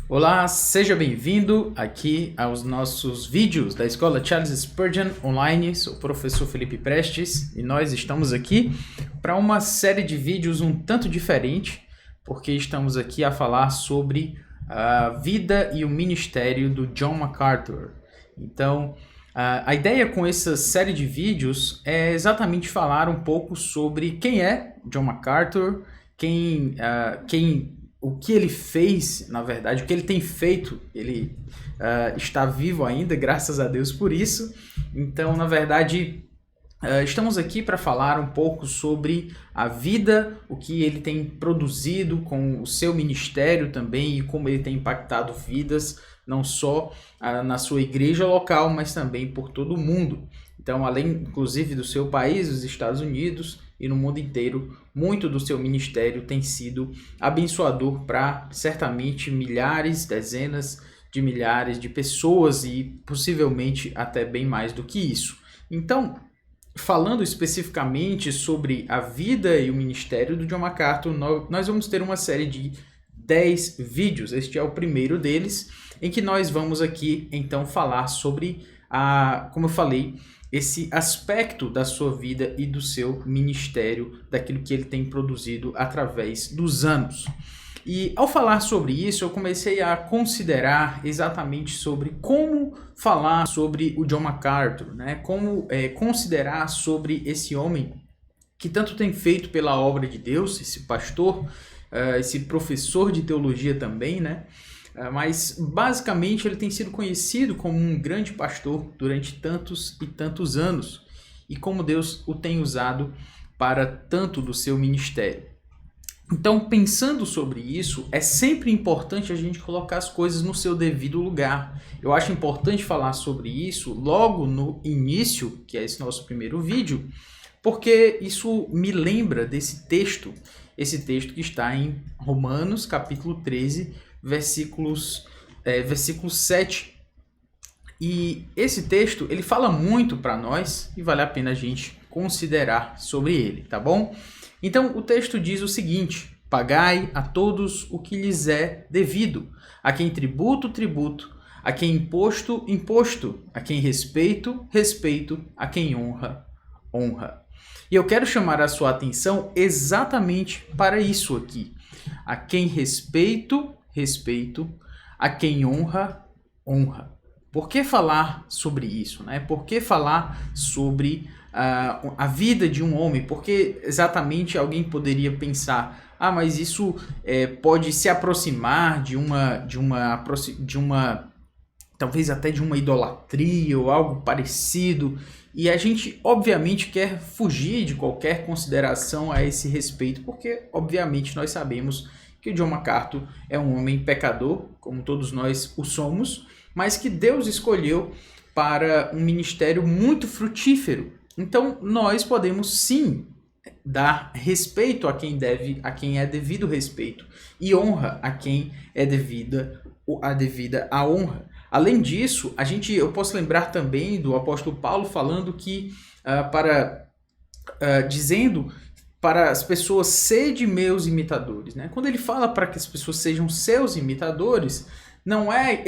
Olá, seja bem-vindo aqui aos nossos vídeos da Escola Charles Spurgeon Online. Sou o professor Felipe Prestes e nós estamos aqui para uma série de vídeos um tanto diferente, porque estamos aqui a falar sobre a vida e o ministério do John MacArthur. Então, a ideia com essa série de vídeos é exatamente falar um pouco sobre quem é John MacArthur, o que ele fez, na verdade, o que ele tem feito. Ele está vivo ainda, graças a Deus por isso. Então, na verdade, estamos aqui para falar um pouco sobre a vida, o que ele tem produzido com o seu ministério também e como ele tem impactado vidas, não só na sua igreja local, mas também por todo o mundo. Então, além, inclusive, do seu país, os Estados Unidos e no mundo inteiro, muito do seu ministério tem sido abençoador para, certamente, milhares, dezenas de milhares de pessoas e, possivelmente, até bem mais do que isso. Então, falando especificamente sobre a vida e o ministério do John MacArthur, nós vamos ter uma série de 10 vídeos. Este é o primeiro deles, em que nós vamos aqui, então, falar sobre, como eu falei, esse aspecto da sua vida e do seu ministério, daquilo que ele tem produzido através dos anos. E ao falar sobre isso, eu comecei a considerar exatamente sobre como falar sobre o John MacArthur, né? Como considerar sobre esse homem que tanto tem feito pela obra de Deus, esse pastor, esse professor de teologia também, né? Mas basicamente ele tem sido conhecido como um grande pastor durante tantos e tantos anos e como Deus o tem usado para tanto do seu ministério. Então, pensando sobre isso, é sempre importante a gente colocar as coisas no seu devido lugar. Eu acho importante falar sobre isso logo no início, que é esse nosso primeiro vídeo, porque isso me lembra desse texto, esse texto que está em Romanos capítulo 13, versículo 7. E esse texto, ele fala muito para nós e vale a pena a gente considerar sobre ele, tá bom? Então, o texto diz o seguinte: pagai a todos o que lhes é devido, a quem tributo, tributo, a quem imposto, imposto, a quem respeito, respeito, a quem honra, honra. E eu quero chamar a sua atenção exatamente para isso aqui. A quem respeito, respeito, a quem honra, honra. Por que falar sobre isso, né? Por que falar sobre a vida de um homem? Porque exatamente alguém poderia pensar, mas isso pode se aproximar de uma talvez até de uma idolatria ou algo parecido. E a gente, obviamente, quer fugir de qualquer consideração a esse respeito, porque, obviamente, nós sabemos que o John MacArthur é um homem pecador, como todos nós o somos, mas que Deus escolheu para um ministério muito frutífero. Então, nós podemos sim dar respeito a quem é devido respeito e honra a quem é devida a honra. Além disso, eu posso lembrar também do apóstolo Paulo falando que dizendo para as pessoas: sede meus imitadores, né? Quando ele fala para que as pessoas sejam seus imitadores, não é,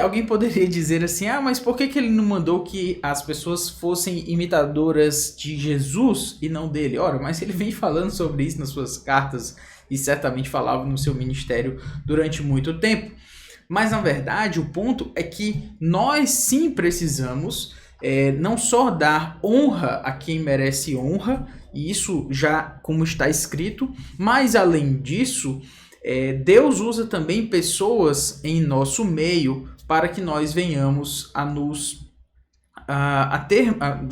alguém poderia dizer assim: mas por que ele não mandou que as pessoas fossem imitadoras de Jesus e não dele? Ora, mas ele vem falando sobre isso nas suas cartas e certamente falava no seu ministério durante muito tempo. Mas, na verdade, o ponto é que nós sim precisamos não só dar honra a quem merece honra, e isso já como está escrito, mas, além disso, Deus usa também pessoas em nosso meio para que nós venhamos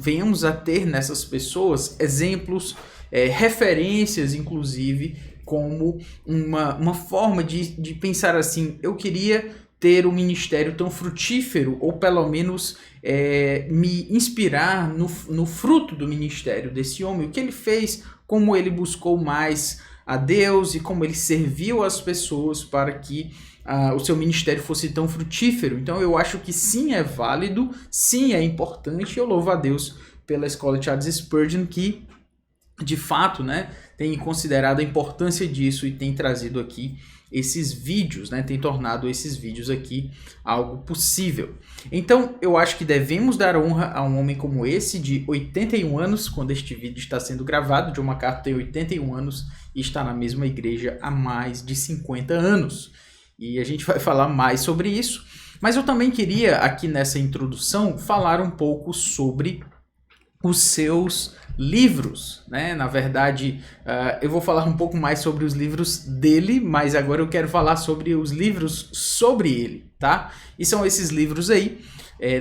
venhamos a ter nessas pessoas exemplos, referências, inclusive, como uma forma de pensar assim: eu queria ter um ministério tão frutífero, ou pelo menos me inspirar no fruto do ministério desse homem, o que ele fez, como ele buscou mais a Deus e como ele serviu as pessoas para que o seu ministério fosse tão frutífero. Então eu acho que sim, é válido, sim, é importante. Eu louvo a Deus pela Escola Charles Spurgeon, que de fato, né, tem considerado a importância disso e tem trazido aqui esses vídeos, né? Tem tornado esses vídeos aqui algo possível. Então, eu acho que devemos dar honra a um homem como esse, de 81 anos, quando este vídeo está sendo gravado. John MacArthur tem 81 anos e está na mesma igreja há mais de 50 anos. E a gente vai falar mais sobre isso. Mas eu também queria, aqui nessa introdução, falar um pouco sobre os seus livros, né? Na verdade, eu vou falar um pouco mais sobre os livros dele, mas agora eu quero falar sobre os livros sobre ele, tá? E são esses livros aí.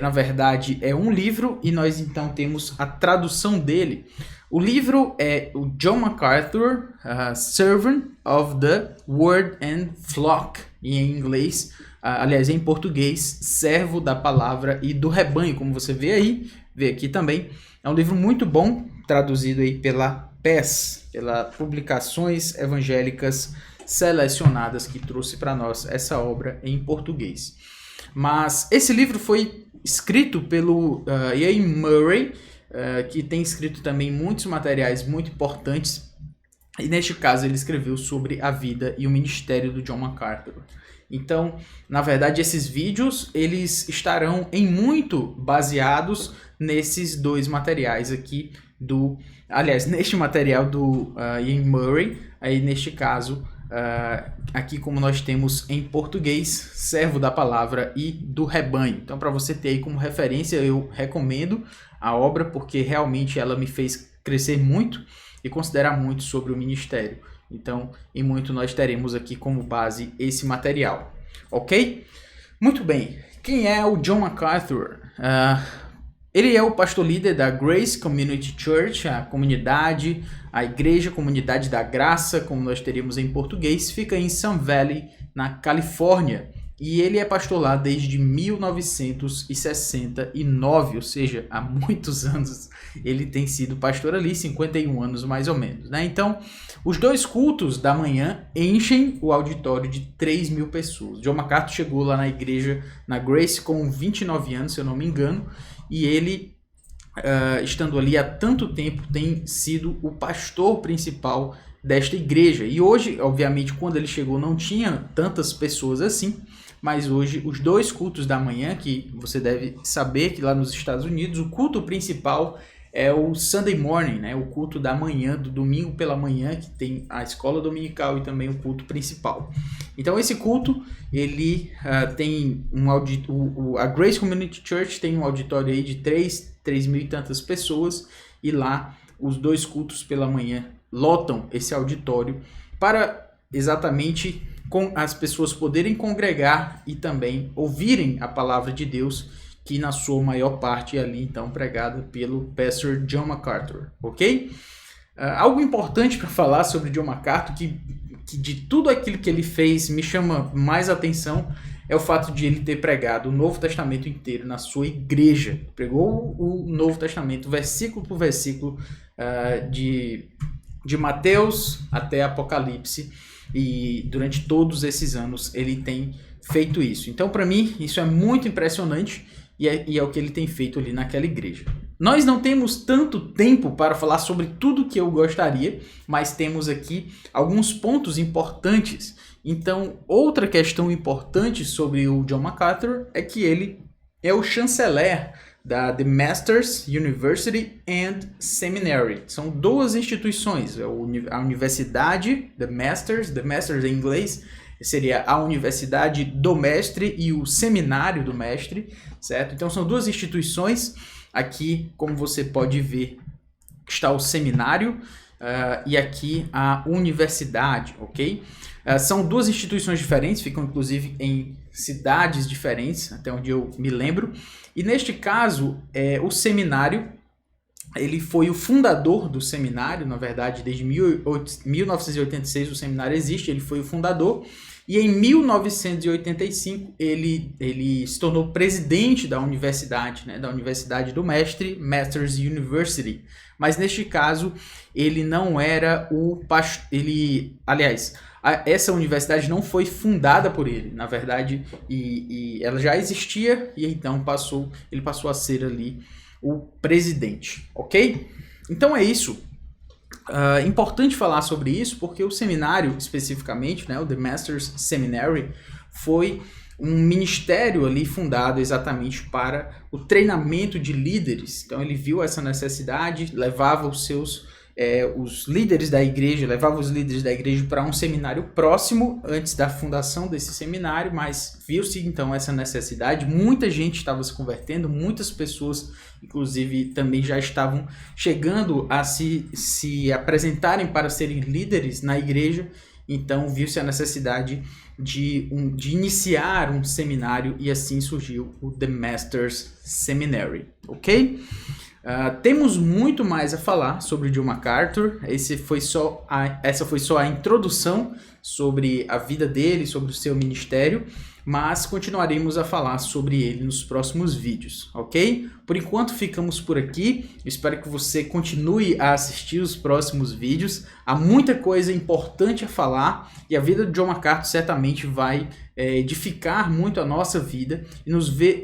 Na verdade, é um livro e nós então temos a tradução dele. O livro é o John MacArthur, Servant of the Word and Flock, e em inglês, aliás, em português, Servo da Palavra e do Rebanho, como você vê aqui também. É um livro muito bom, traduzido aí pela PES, pela Publicações Evangélicas Selecionadas, que trouxe para nós essa obra em português. Mas esse livro foi escrito pelo Ian Murray, que tem escrito também muitos materiais muito importantes, e neste caso ele escreveu sobre a vida e o ministério do John MacArthur. Então, na verdade, esses vídeos eles estarão em muito baseados nesses dois materiais aqui neste material do Ian Murray, aí neste caso, aqui como nós temos em português, Servo da Palavra e do Rebanho. Então, para você ter aí como referência, eu recomendo a obra, porque realmente ela me fez crescer muito e considerar muito sobre o ministério. Então, em muito nós teremos aqui como base esse material, ok? Muito bem, quem é o John MacArthur? Ele é o pastor líder da Grace Community Church, a comunidade, a igreja, comunidade da graça, como nós teríamos em português, fica em Sun Valley, na Califórnia. E ele é pastor lá desde 1969, ou seja, há muitos anos ele tem sido pastor ali, 51 anos mais ou menos, né? Então, os dois cultos da manhã enchem o auditório de 3.000 pessoas. John MacArthur chegou lá na igreja, na Grace, com 29 anos, se eu não me engano, e ele, estando ali há tanto tempo, tem sido o pastor principal desta igreja. E hoje, obviamente, quando ele chegou não tinha tantas pessoas assim, mas hoje os dois cultos da manhã, que você deve saber que lá nos Estados Unidos o culto principal é o Sunday morning, né? O culto da manhã, do domingo pela manhã, que tem a escola dominical e também o culto principal. Então esse culto, ele tem a Grace Community Church tem um auditório aí de 3.000 e tantas pessoas, e lá os dois cultos pela manhã lotam esse auditório para exatamente com as pessoas poderem congregar e também ouvirem a palavra de Deus, que na sua maior parte é ali então pregada pelo pastor John MacArthur, ok? Algo importante para falar sobre John MacArthur, que de tudo aquilo que ele fez me chama mais atenção, é o fato de ele ter pregado o Novo Testamento inteiro na sua igreja. Pregou o Novo Testamento versículo por versículo, de Mateus até Apocalipse, e durante todos esses anos ele tem feito isso. Então, para mim, isso é muito impressionante, e é o que ele tem feito ali naquela igreja. Nós não temos tanto tempo para falar sobre tudo que eu gostaria, mas temos aqui alguns pontos importantes. Então, outra questão importante sobre o John MacArthur é que ele é o chanceler da The Masters University and Seminary. São duas instituições, a universidade, The Masters em inglês, seria a Universidade do Mestre e o Seminário do Mestre, certo? Então são duas instituições. Aqui, como você pode ver, está o seminário e aqui a universidade, ok? São duas instituições diferentes, ficam inclusive em cidades diferentes, até onde eu me lembro. E neste caso, o seminário, ele foi o fundador do seminário, na verdade, desde 1986 o seminário existe, ele foi o fundador. E em 1985 ele se tornou presidente da universidade, né, da Universidade do Mestre, Masters University. Mas neste caso, ele não era o pastor, essa universidade não foi fundada por ele, na verdade, e ela já existia, e então ele passou a ser ali o presidente, ok? Então é isso. Importante falar sobre isso porque o seminário, especificamente, né, o The Masters Seminary, foi um ministério ali fundado exatamente para o treinamento de líderes. Então ele viu essa necessidade, levava os líderes da igreja, para um seminário próximo antes da fundação desse seminário, mas viu-se então essa necessidade, muita gente estava se convertendo, muitas pessoas inclusive também já estavam chegando a se apresentarem para serem líderes na igreja, então viu-se a necessidade de iniciar um seminário e assim surgiu o The Masters Seminary, ok? Temos muito mais a falar sobre John MacArthur. Essa foi só a introdução sobre a vida dele, sobre o seu ministério, mas continuaremos a falar sobre ele nos próximos vídeos, ok? Por enquanto ficamos por aqui, espero que você continue a assistir os próximos vídeos, há muita coisa importante a falar e a vida de John MacArthur certamente vai edificar muito a nossa vida e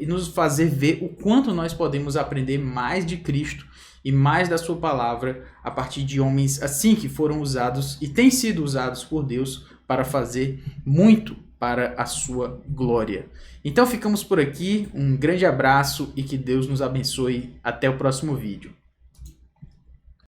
nos fazer ver o quanto nós podemos aprender mais de Cristo e mais da sua palavra a partir de homens assim que foram usados e têm sido usados por Deus para fazer muito para a sua glória. Então ficamos por aqui, um grande abraço e que Deus nos abençoe. Até o próximo vídeo.